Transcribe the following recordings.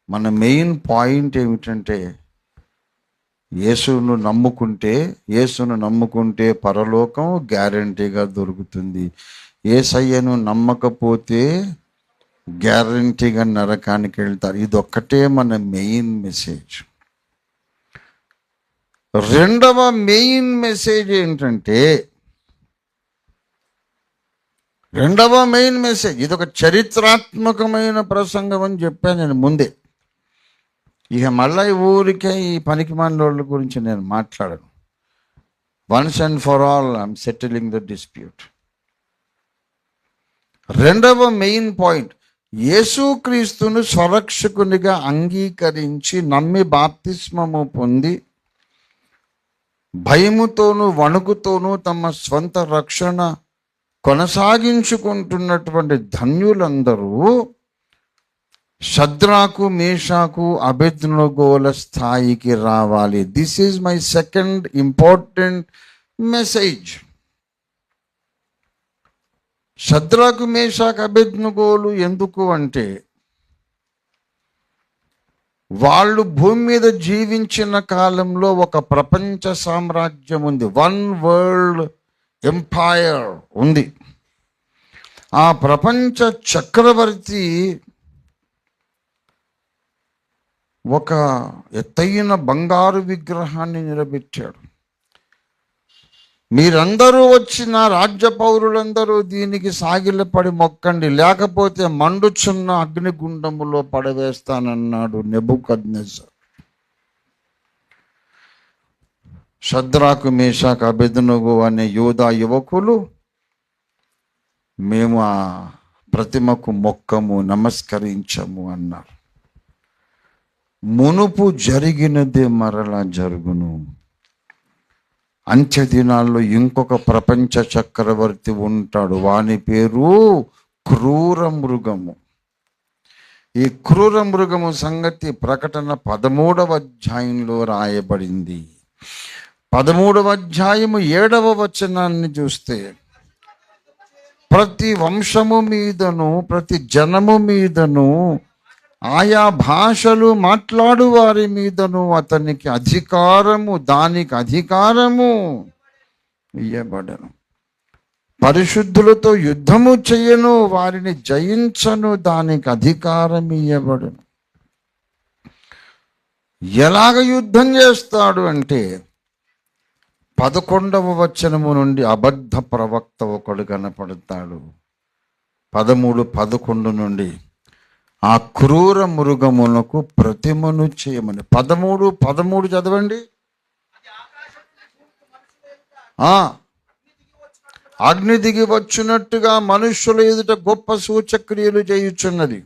మన main point ఏమిటంటే యేసును నమ్ముకుంటే పరలోకం గ్యారంటీగా దొరుకుతుంది. యేసయ్యను నమ్మకపోతే గ్యారంటీగా నరకానికి వెళ్తారు. ఇదొక్కటే మన మెయిన్ మెసేజ్. రెండవ మెయిన్ మెసేజ్ ఏంటంటే, ఇదొక చరిత్రాత్మకమైన ప్రసంగం అని చెప్పాను నేను ముందే. ఇక మళ్ళీ ఊరికే ఈ పనికిమాలిన గురించి నేను మాట్లాడను. Once and for all I'm settling the dispute. రెండవ మెయిన్ పాయింట్, యేసుక్రీస్తును స్వరక్షకునిగా అంగీకరించి నమ్మి బాప్తిస్మము పొంది భయముతోనూ వణుకుతోనూ తమ స్వంత రక్షణ కొనసాగించుకుంటున్నటువంటి ధన్యులందరూ షద్రాకు, మేషాకు, అబేద్నెగోల స్థాయికి రావాలి. This is my second important message. షద్రాకు, మేషాకు, అబేద్నెగోలు ఎందుకు అంటే, వాళ్ళు భూమి మీద జీవించిన కాలంలో ఒక ప్రపంచ సామ్రాజ్యం ఉంది, వన్ వరల్డ్ ఎంపైర్ ఉంది. ఆ ప్రపంచ చక్రవర్తి ఒక ఎత్తైన బంగారు విగ్రహాన్ని నిలబెట్టాడు. మీరందరూ వచ్చిన రాజ్య పౌరులందరూ దీనికి సాగిలపడి మొక్కండి, లేకపోతే మండుచున్న అగ్నిగుండములో పడవేస్తానన్నాడు నెబుకద్నెజర్. షద్రాకు, మేషాకు, అబేద్నెగో అనే యూదా యువకులు మేము ఆ ప్రతిమకు మొక్కము, నమస్కరించము అన్నారు. మునుపు జరిగినదే మరలా జరుగును. అంత్య దినాల్లో ఇంకొక ప్రపంచ చక్రవర్తి ఉంటాడు, వాని పేరు క్రూర మృగము. ఈ క్రూర మృగము సంగతి ప్రకటన 13వ అధ్యాయంలో రాయబడింది. 13వ అధ్యాయము 7వ వచనాన్ని చూస్తే, ప్రతి వంశము మీదను ప్రతి జనము మీదను ఆయా భాషలు మాట్లాడు వారి మీదను అతనికి దానికి అధికారము ఇయ్యబడను. పరిశుద్ధులతో యుద్ధము చెయ్యను, వారిని జయించను, దానికి అధికారం ఇయ్యబడను. ఎలాగ యుద్ధం చేస్తాడు అంటే, 11వ వచనము నుండి అబద్ధ ప్రవక్త ఒకడు కనపడతాడు. 13:11 నుండి ఆ క్రూర మృగమునకు ప్రతిమను చేయమని. 13 చదవండి. అగ్ని దిగి వచ్చినట్టుగా మనుష్యుల ఎదుట గొప్ప సూచక్రియలు చేయుచున్నది.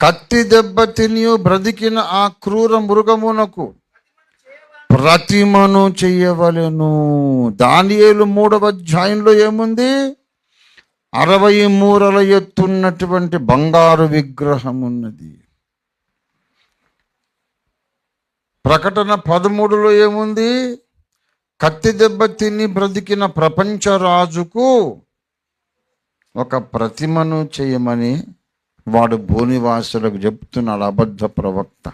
కత్తి దెబ్బ తిని బ్రతికిన ఆ క్రూర మృగమునకు ప్రతిమను చెయ్యవలెను. దానియేలు 3వ అధ్యాయంలో ఏముంది? 60 మూరల ఎత్తున్నటువంటి బంగారు విగ్రహం ఉన్నది. ప్రకటన 13లో ఏముంది? కత్తి దెబ్బ తిని బ్రతికిన ప్రపంచ రాజుకు ఒక ప్రతిమను చేయమని వాడు భూనివాసులకు చెప్తున్నాడు అబద్ధ ప్రవక్త.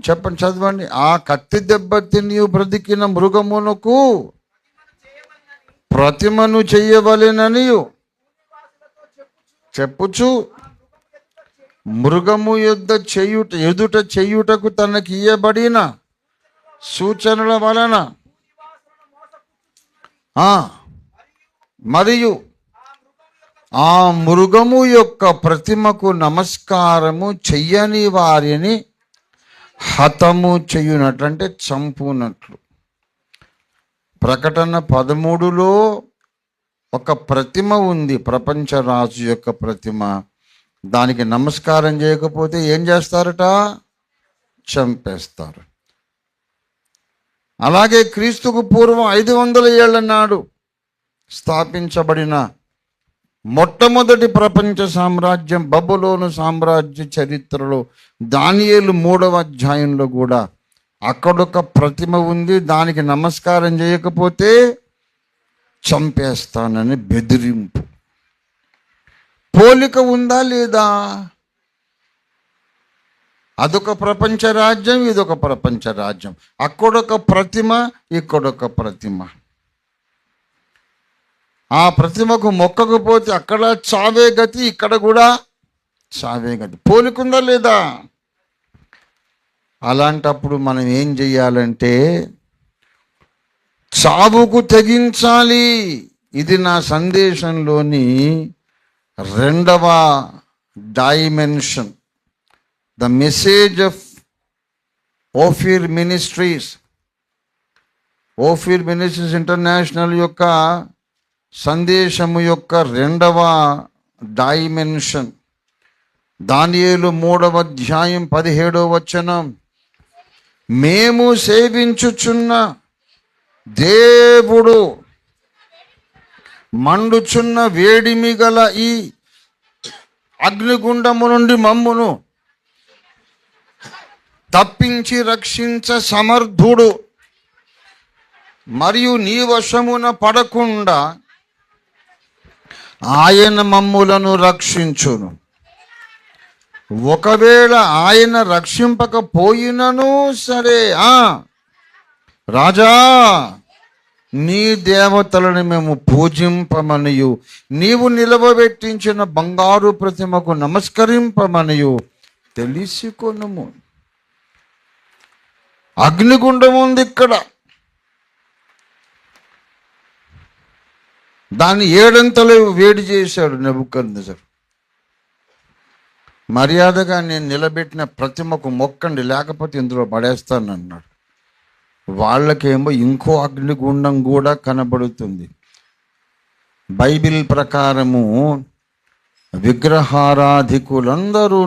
చెప్పండి, చదవండి. ఆ కత్తి దెబ్బ తిని బ్రతికిన మృగమునకు ప్రతిమను చెయ్యవలెనని చెప్పుచు మృగము ఎదుట చేయుటకు తనకి ఇయ్యబడిన సూచనల వలన మరియు ఆ మృగము యొక్క ప్రతిమకు నమస్కారము చెయ్యని వారిని హతము చెయ్యునట్లు, అంటే చంపునట్లు. ప్రకటన 13లో ఒక ప్రతిమ ఉంది, ప్రపంచ రాజు యొక్క ప్రతిమ. దానికి నమస్కారం చేయకపోతే ఏం చేస్తారట? చంపేస్తారు. అలాగే క్రీస్తుకు పూర్వం 500 ఏళ్ల నాడు స్థాపించబడిన మొట్టమొదటి ప్రపంచ సామ్రాజ్యం బబులోను సామ్రాజ్య చరిత్రలో దానియేలు 3వ అధ్యాయంలో కూడా అక్కడొక ప్రతిమ ఉంది. దానికి నమస్కారం చేయకపోతే చంపేస్తానని బెదిరింపు. పోలిక ఉందా లేదా? అదొక ప్రపంచ రాజ్యం, ఇదొక ప్రపంచ రాజ్యం. అక్కడొక ప్రతిమ, ఇక్కడొక ప్రతిమ. ఆ ప్రతిమకు మొక్కకపోతే అక్కడ చావే గతి, ఇక్కడ కూడా చావే గతి. పోలికుందా లేదా? అలాంటప్పుడు మనం ఏం చెయ్యాలంటే చావుకు తెగించాలి. ఇది నా సందేశంలోని రెండవ dimension. The message of Ophir ministries. Ophir ministries international యొక్క సందేశము యొక్క రెండవ డైమెన్షన్. దానియేలు 3వ అధ్యాయం 17వ వచనం. మేము సేవించుచున్న దేవుడు మండుచున్న వేడిమి గల ఈ అగ్నిగుండము నుండి మమ్మును తప్పించి రక్షించ సమర్థుడు, మరియు నీ వశమున పడకుండా ఆయన మమ్ములను రక్షించును. ఒకవేళ ఆయన రక్షింపకపోయినను సరే, రాజా నీ దేవతలను మేము పూజింపమనియు, నీవు నిలవబెట్టించిన బంగారు ప్రతిమకు నమస్కరింపమనియు తెలుసుకొనుము. అగ్నిగుండం ఉంది ఇక్కడ. దాన్ని 7 వేడి చేశాడు నెబుకద్నెజరు. మర్యాదగా నేను నిలబెట్టిన ప్రతిమకు మొక్కండి, లేకపోతే ఇందులో పడేస్తాను అన్నాడు. వాళ్ళకేమో ఇంకో అగ్నిగుండం కూడా కనబడుతుంది. బైబిల్ ప్రకారము విగ్రహారాధికులందరూ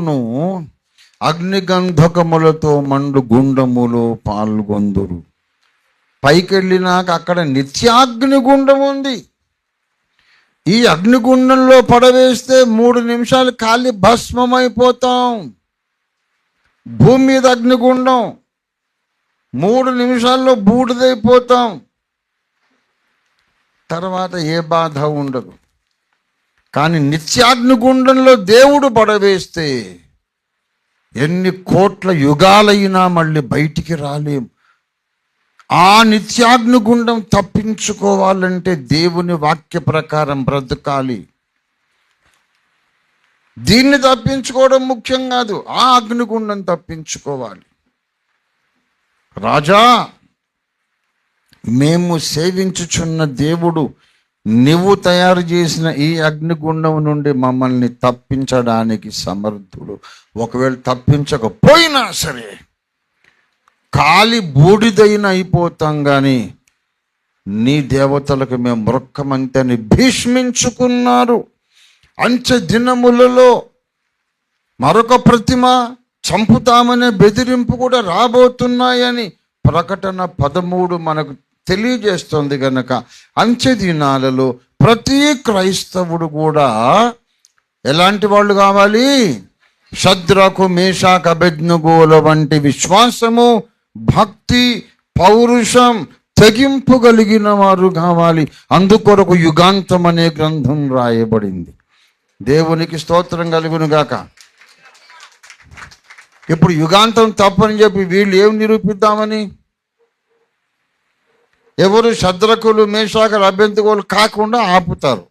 అగ్నిగంధకములతో మండు గుండములో పాల్గొందురు. పైకెళ్ళినాక అక్కడ నిత్యాగ్నిగుండం ఉంది. ఈ అగ్నిగుండంలో పడవేస్తే 3 నిమిషాలు కాలి భస్మమైపోతాం. భూమి మీద అగ్నిగుండం, 3 నిమిషాల్లో బూడిదైపోతాం. తర్వాత ఏ బాధ ఉండదు. కానీ నిత్యాగ్నిగుండంలో దేవుడు పడవేస్తే ఎన్ని కోట్ల యుగాలైనా మళ్ళీ బయటికి రాలేం. ఆ నిత్యాగ్నిగుండం తప్పించుకోవాలంటే దేవుని వాక్య ప్రకారం బ్రతకాలి. దీన్ని తప్పించుకోవడం ముఖ్యం కాదు, ఆ అగ్నిగుండం తప్పించుకోవాలి. రాజా, మేము సేవించుచున్న దేవుడు నువ్వు తయారు చేసిన ఈ అగ్నిగుండం నుండి మమ్మల్ని తప్పించడానికి సమర్థుడు. ఒకవేళ తప్పించకపోయినా సరే కాలి బూడిదైన అయిపోతాం, కానీ నీ దేవతలకు మేము మొక్కమంతని భీష్మించుకున్నారు. అంచె దినములలో మరొక ప్రతిమ చంపుతామనే బెదిరింపు కూడా రాబోతున్నాయని ప్రకటన 13 మనకు తెలియజేస్తుంది. కనుక అంచె దినాలలో ప్రతి క్రైస్తవుడు కూడా ఎలాంటి వాళ్ళు కావాలి? షద్రకు, మేషాకు, అబేద్నెగోల వంటి విశ్వాసము, భక్తి, పౌరుషం, తెగింపు కలిగిన వారు కావాలి. అందుకొరకు యుగాంతం అనే గ్రంథం రాయబడింది. దేవునికి స్తోత్రం కలుగును గాక. ఇప్పుడు యుగాంతం తప్పని చెప్పి వీళ్ళు ఏం నిరూపిద్దామని? ఎవరు షద్రకులు, మేషాకులు, అబేద్నెగోలు కాకుండా ఆపుతారు.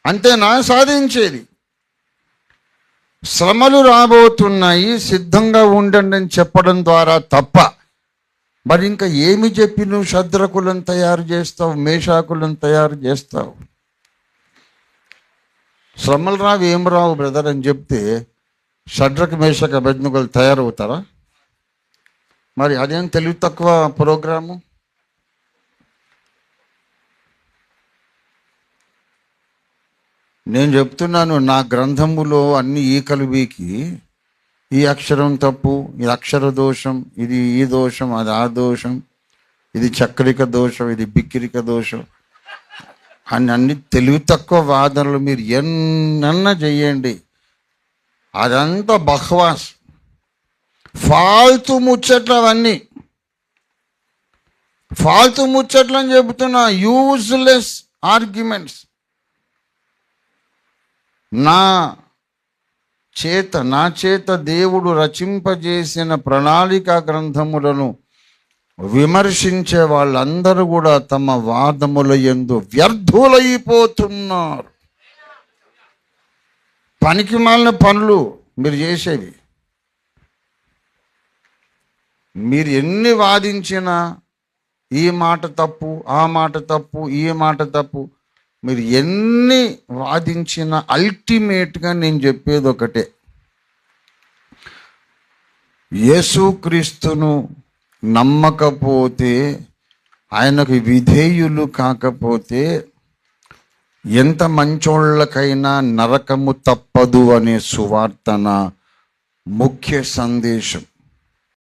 అంతేనా సాధించేది? శ్రమలు రాబోతున్నాయి, సిద్ధంగా ఉండండి అని చెప్పడం ద్వారా తప్ప మరి ఇంకా ఏమి చెప్పి నువ్వు షద్రకులను తయారు చేస్తావు, మేషాకులను తయారు చేస్తావు? శ్రమలు రావు, ఏం రావు బ్రదర్ అని చెప్తే షడ్రకు, మేషాకు, అబేద్నెగోలు తయారవుతారా? మరి అదేం తెలివి తక్కువ ప్రోగ్రాము. నేను చెప్తున్నాను, నా గ్రంథములో అన్ని ఈకలు వీకి ఈ అక్షరం తప్పు, ఇది అక్షర దోషం, ఇది ఈ దోషం, అది ఆ దోషం, ఇది చక్రిక దోషం, ఇది బిక్కిరిక దోషం అని అన్ని తెలివి తక్కువ వాదనలు మీరు ఎన్నన్నా చెయ్యండి, అదంతా బహ్వాస్, ఫాల్తు ముచ్చట్లు. అవన్నీ ఫాల్తు ముచ్చట్లు అని చెబుతున్నా, యూజ్లెస్ ఆర్గ్యుమెంట్స్. నా నా చేత దేవుడు రచింపజేసిన ప్రణాళికా గ్రంథములను విమర్శించే వాళ్ళందరూ కూడా తమ వాదముల యందు వ్యర్థులైపోతున్నారు. పనికిమాలిన పనులు మీరు చేసేవి. మీరు ఎన్ని వాదించినా ఈ మాట తప్పు, ఆ మాట తప్పు, ఈ మాట తప్పు, మీరు ఎన్ని వాదించినా అల్టిమేట్గా నేను చెప్పేది ఒకటే, యేసుక్రీస్తును నమ్మకపోతే, ఆయనకు విధేయులు కాకపోతే ఎంత మంచోళ్ళకైనా నరకము తప్పదు అనే సువార్తన ముఖ్య సందేశం.